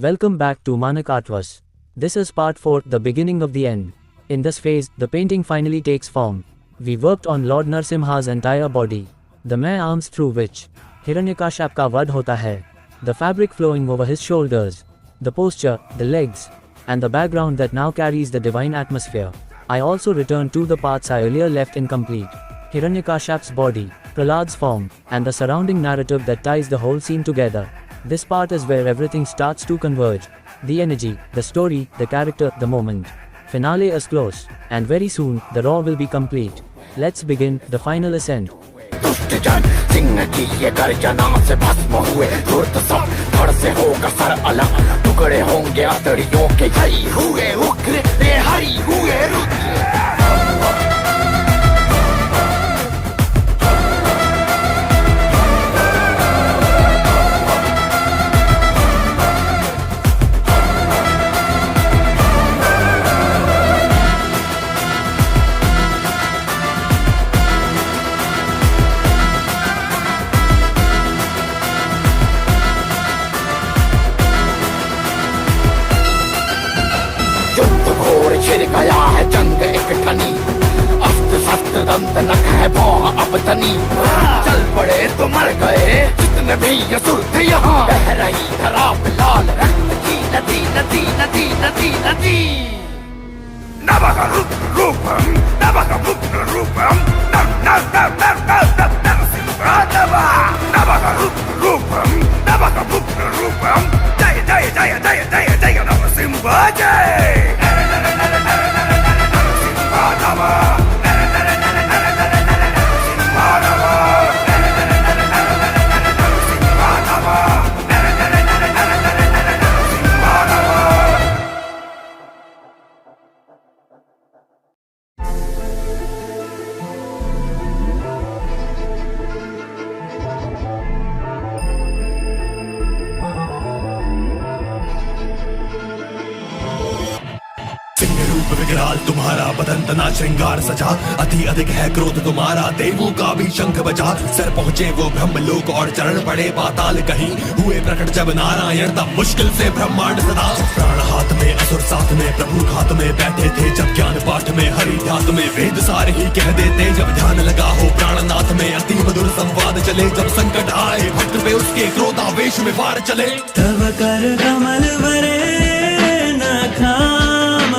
Welcome back to Manak Artwas. This is part 4, the beginning of the end. In this phase, the painting finally takes form. We worked on Lord Narsimha's entire body. The mere arms through which Hiranyakashap ka vad hota hai. The fabric flowing over his shoulders. The posture, the legs, and the background that now carries the divine atmosphere. I also returned to the parts I earlier left incomplete. Hiranyakashap's body, Prahlad's form, and the surrounding narrative that ties the whole scene together. This part is where everything starts to converge. The energy, the story, the character, the moment. Finale is close, and very soon, the raw will be complete. Let's begin the final ascent. Singh की ये गर्जना से भस्म हुए धूर्त सब धड़ से होगा सर अलग टुकड़े होंगे अतड़ियों के हरी हुए उग्र रे हरी हुए रुद्र छिड़ गया है जंग एक ठनी अस्त्र शस्त्र दंत नख है भौह अब तनी चल पड़े तो मर गए जितने भी असुर थे यहाँ बह रही धरा पे लाल रक्त की नदी नदी नदी नदी नदी नवरुद्र रूपम नवरुद्र रूपम नवरुद्र रूपम नवरुद्र रूपम जय जय जय जय जय जय नरसिंह जय विकराल तुम्हारा बदन तना श्रृंगार सजा अति अधिक है क्रोध तुम्हारा देवों का भी शंख बजा सर पहुँचे वो ब्रह्मलोक और चरण पड़े पाताल कहीं हुए प्रकट जब नारायण तब मुश्किल से ब्रह्मांड सदा प्राण हाथ में असुर साथ में प्रभु घात में बैठे थे जब ज्ञान पाठ में हरि ध्यात में वेद सारे ही कह देते जब ध्यान लगा हो प्राणनाथ में अति मधुर संवाद चले जब संकट आए भक्त पे उसके क्रोध आवेश में वार चले तब कर कमल वरे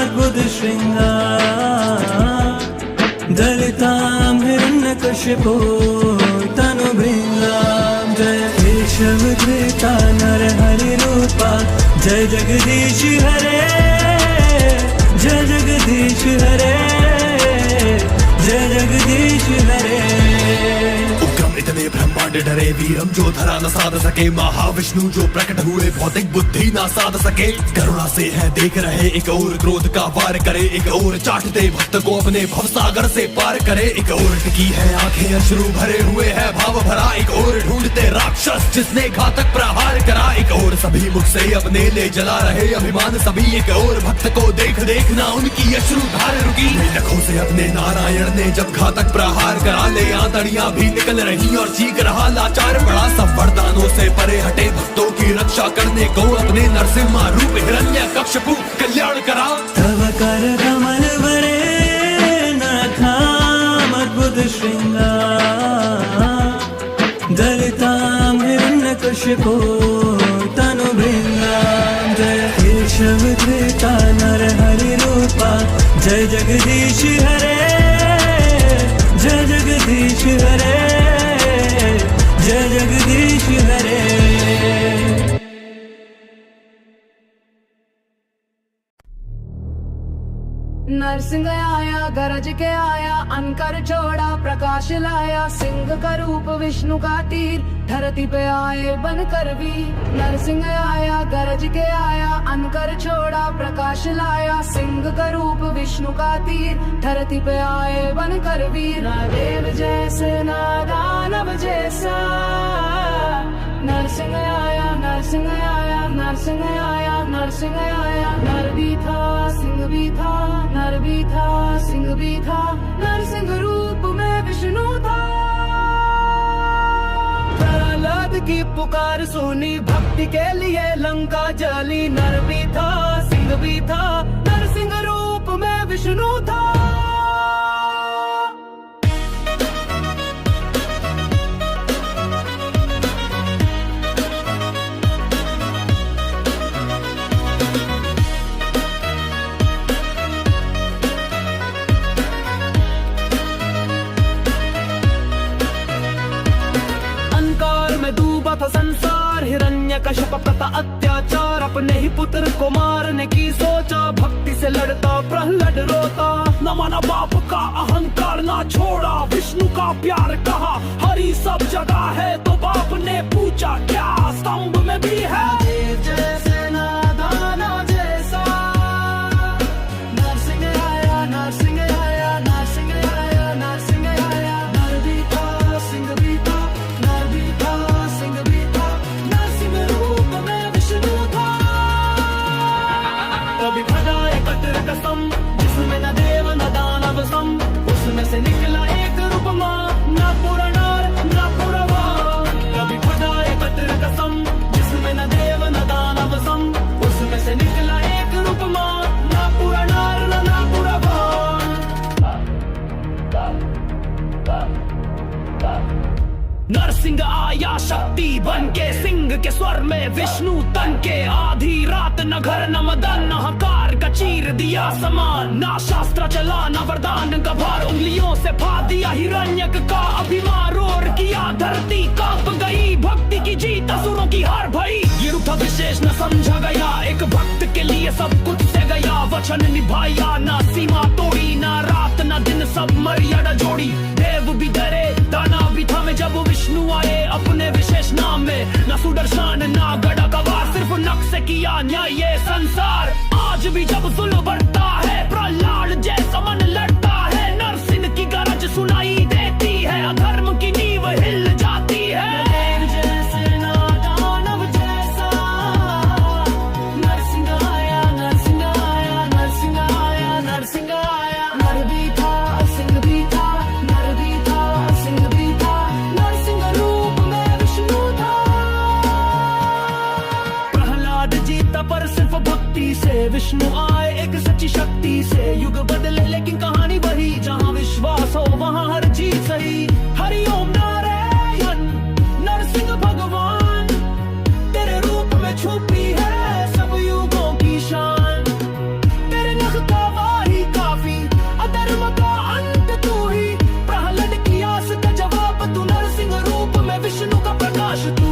अद्भुत श्रृंगार दलितां हिरण्यकशिपो तनुभृङ्गां जय केशव धृता नर हरि रूपा जय जगदीश हरे जय जगदीश हरे जय जगदीश हरे उग्रम इतने ब्रह्मांड डरे वीरम जो धरा न साध सके महाविष्णु जो प्रकट हुए भौतिक बुद्धि ना साध सके करुणा से है देख रहे एक और क्रोध का वार करे एक और चाटते भक्त को अपने भवसागर से पार करे एक और टिकी है आंखें अश्रु भरे हुए है भाव भरा एक और ढूंढते राक्षस जिसने घातक प्रहार करा एक और सभी मुख से अपने ले जला रहे अभिमान सभी एक और भक्त को देख देखना उनकी अश्रु धार रुकी नखों से अपने नारायण ने जब घातक प्रहार करा ले आंतड़ियां भी निकल रही और चीख रहा लाचार बड़ा सब वरदानों से परे हटे भक्तों की रक्षा करने को अपने नरसिंह रूप हिरण्यकशिपु कल्याण करा तब कर कमल वरे नखाम अद्भुत श्रृंगार दलितां हिरण्यकशिपो तनुभृङ्गां जय केशव धृता नर हरि रूपा जय जगदीश हरे जय जगदीश हरे जय जगदीश हरे नरसिंह आया गरज के आया अनकर छोड़ा प्रकाश लाया सिंह का रूप विष्णु का तीर धरती पे आए बनकर वीर नरसिंह आया गरज के आया अनकर छोड़ा प्रकाश लाया सिंह का रूप विष्णु का तीर धरती पे आए बनकर वीर ना देव जैसे ना दानव जैसा नरसिंह आया नरसिंह आया नरसिंह आया नरसिंह आया नर भी था सिंह भी था नर भी था सिंह भी था नरसिंह रूप में विष्णु था प्रहलाद की पुकार सुनी, भक्ति के लिए लंका जली। नर भी था सिंह भी था, नरसिंह रूप में विष्णु था। डूबा था संसार, हिरण्यकश्यप का अत्याचार। अपने ही पुत्र को मारने की सोचा, भक्ति से लड़ता प्रहलाद रोता। न माना बाप का अहंकार ना छोड़ा, विष्णु का प्यार कहा हरि सब जगह है। तो बाप ने पूछा क्या स्तंभ में भी है? जैसे नादाना जैसा, नरसिंह आया नरसिंह आया नरसिंह आया नरसिंह आया। नर भी था सिंह भी था, नर भी था सिंह भी था, नरसिंह रूप में विष्णु था। कभी भजा एक कठोर कसम, जिसमें न देव न दानव सम। उसमें से निकला एक रूप मां, न पूरा नर न पूरा वां। कभी भजा एक कठोर कसम, जिसमें न देव न दानव सम। उसमें से निकला एक रूप मां, न पूरा नर न पूरा वां। नरसिंह आया शक्ति बन के, सिंह के स्वर में विष्णु तन के। आधी रात न घर न मदन, न हकार का चीर दिया समान। ना शास्त्र चला न वरदान का भार, उंगलियों से फा दिया हिरण्यक का अभिमान। रोर किया धरती कांप गई, भक्ति की जीत असुरों की हार भई। ये रूप विशेष न समझा गया, एक भक्त के लिए सब कुछ से गया। वचन निभाया ना सीमा तोड़ी, ना रात न दिन सब मर्यादा जोड़ी। देव भी डरे दानव भी था में, जब विष्णु आए अपने विशेष नाम में। न सुदर्शन ना गड़ा गवार, सिर्फ नख से किया न्याय ये संसार। आज भी जब जुल्म बढ़ता है, प्रहलाद जैसा मन लड़ता है। नरसिंह की गरज सुनाई देती है, अधर्म की नींव हिल जाती है। जैसे ना दानव जैसा, नरसिंह आया नरसिंह आया नरसिंह आया नरसिंह आया। नर भी था सिंह भी था, नर भी था सिंह भी था, नरसिंह रूप में विष्णु था। प्रहलाद जीता पर सिर्फ भक्ति से, विष्णु आए एक सच्ची शक्ति से। युग बदले लेकिन कहानी वही, जहाँ विश्वास हो वहाँ हर चीज सही। हरि ओम नारायण नरसिंह भगवान, तेरे रूप में छुपी है सब युगों की शान। तेरे नख का वाही काफी, अधर्म का अंत तू ही। प्रहलाद की आस का जवाब तू, नरसिंह रूप में विष्णु का प्रकाश तू।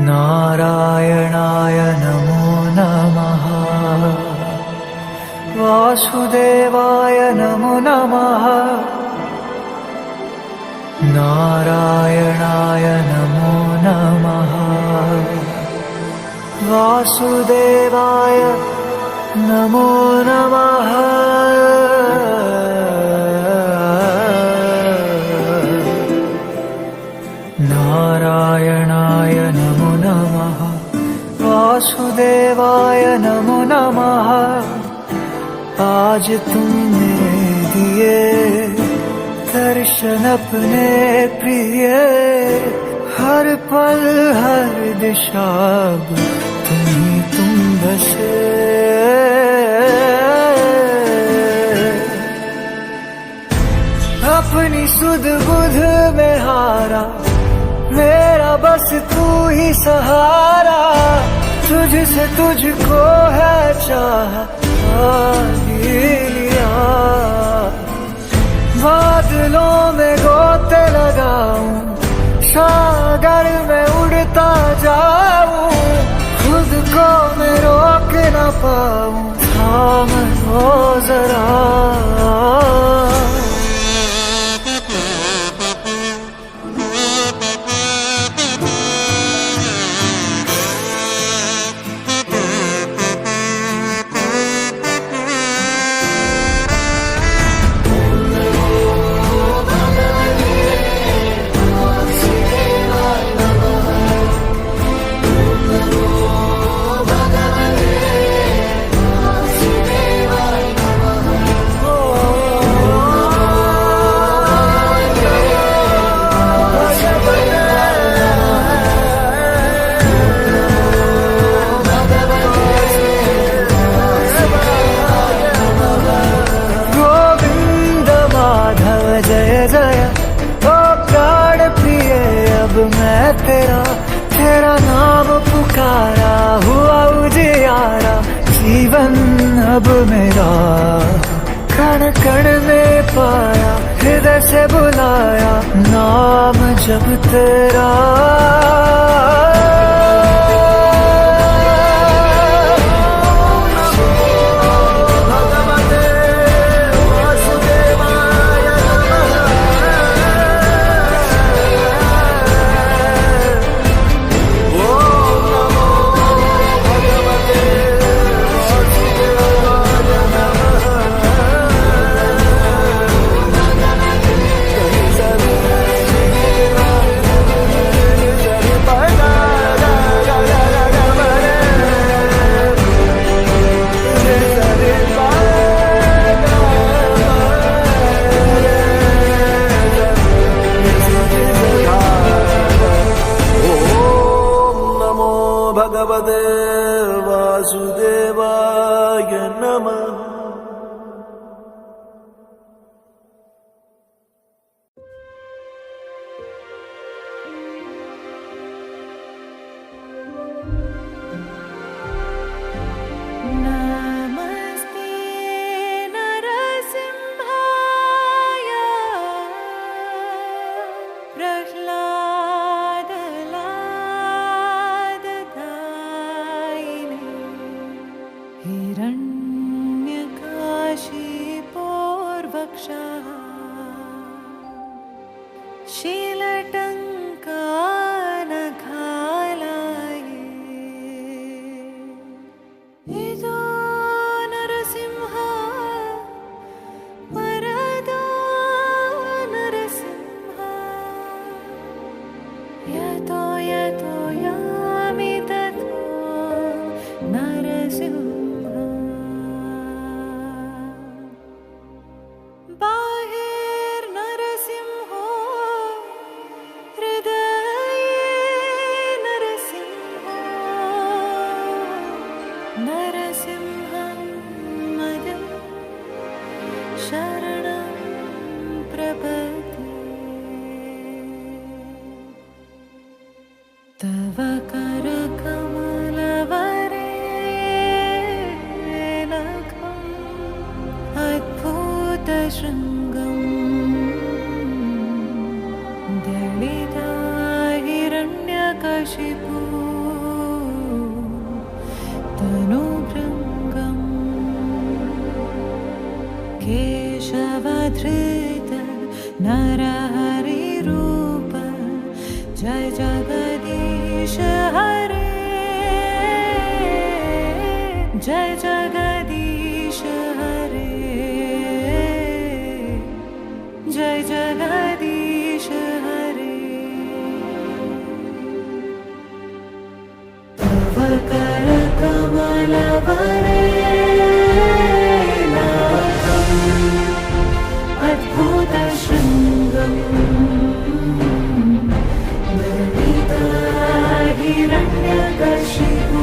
नारायणाय नमो नमः, वासुदेवाय नमो नमः। नारायणाय नमो नमः, वासुदेवाय नमो नमः। नारायणाय नमो नमः, वासुदेवाय नमो नमः। आज तुमने दिए दर्शन अपने प्रिय, हर पल हर दिशा तुम ही तुम बसे। अपनी सुध बुध में हारा, मेरा बस तू ही सहारा। तुझसे तुझको है चाह लिया, बादलों में गोते लगाऊं, सागर में उड़ता जाऊं, खुद को मैं रोक न पाऊं, थाम लो जरा। तेरा नाम पुकारा, हुआ उजियारा जीवन अब मेरा। कण कण में पाया, हृदय से बुलाया नाम जब तेरा। भगवते वासुदेवाय नमः। तव कर कमलवरे नखम् अद्भुत शृङ्गम् दलिता हिरण्यकशिपु तनुभृङ्गम् केशवधृत नरहरिरूप जय जगदीश हरे जय जगदीश हरे जय जगदीश हरे तव कर कमलवरे नाथम् अद्भुत शृङ्गम् Hiranyakashipu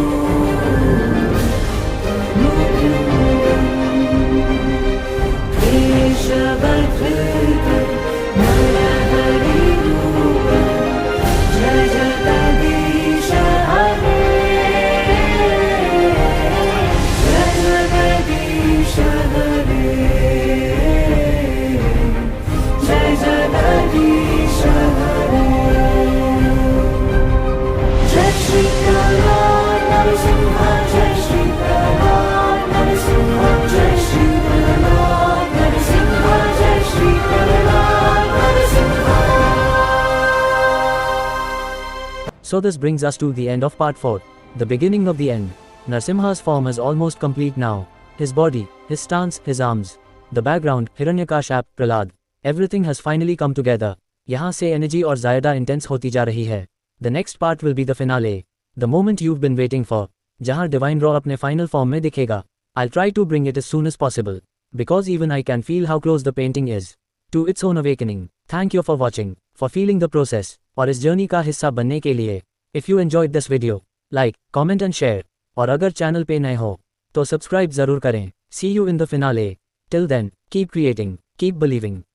So this brings us to the end of part 4, the beginning of the end. Narsimha's form is almost complete now. His body, his stance, his arms, the background, Hiranyakashipu, Prahlad, everything has finally come together. यहाँ से energy और ज़्यादा intense होती जा रही है. The next part will be the finale, the moment you've been waiting for, जहाँ Divine Raw अपने final form में दिखेगा. I'll try to bring it as soon as possible, because even I can feel how close the painting is to its own awakening. Thank you for watching, for feeling the process, और इस journey का हिस्सा बनने के लिए. If you enjoyed this video, like, comment and share. और अगर channel पे नए हो तो सब्सक्राइब जरूर करें. See you in the finale. Till then, keep creating, keep believing.